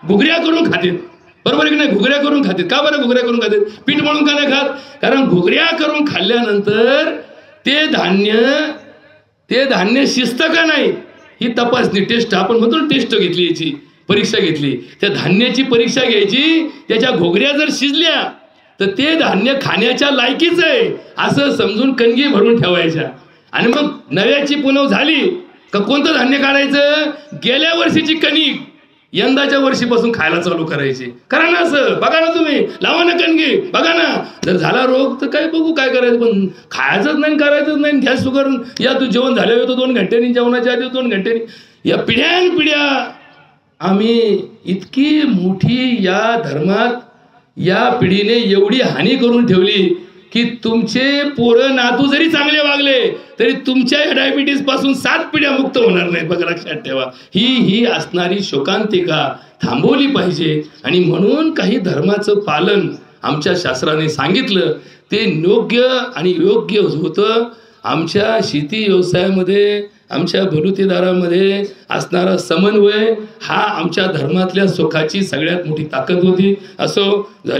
घुगऱ्या करून खातात. बरोबर आहे की नाही? घुगऱ्या करून खातात. का बरं घुगऱ्या करून खातात? पीठ म्हणून का नाही खात? कारण घुगऱ्या करून खाल्ल्यानंतर ते धान्य शिस्त का नाही ही तपासणी टेस्ट आपण म्हणतो. टेस्ट घेतली, याची परीक्षा घेतली. त्या धान्याची परीक्षा घ्यायची. त्याच्या घुगऱ्या जर शिजल्या तर ते धान्य खाण्याच्या लायकीच आहे असं समजून कणगी भरून ठेवायच्या. आणि मग नव्याची पुनव झाली का कोणतं धान्य काढायचं? गेल्या वर्षीची कणिक यंदाच्या वर्षीपासून खायला चालू करायची. करा ना असं. बघा ना तुम्ही, लावा ना कणगी. बघा ना, जर झाला रोग तर काय बघू काय करायचं. पण खायचंच नाही, करायचंच नाही. गॅस शुगर या तू जेवण झालं होतं 2 घंट्यांनी, जेवणाच्या आधी 2 घंट्यांनी. या पिढ्या आम्ही इतकी मोठी या धर्मात या पिढीने एवढी हानी करून ठेवली की तुमचे पोरं नातू जरी चांगले वागले तरी तुमच्या डायबिटीस पासून 7 पिढ्या मुक्त होणार नाहीत. बघा लक्षात ठेवा. ही असणारी शोकांतिका थांबवली पाहिजे. आणि म्हणून काही धर्माचं पालन आमच्या शास्त्राने सांगितलं ते योग्य होतं. आमच्या शेती व्यवसायामध्ये आमच्या बलुतेदारामध्ये असणारा समन्वय हा आमच्या धर्मातल्या सुखाची सगळ्यात मोठी ताकद होती. असो.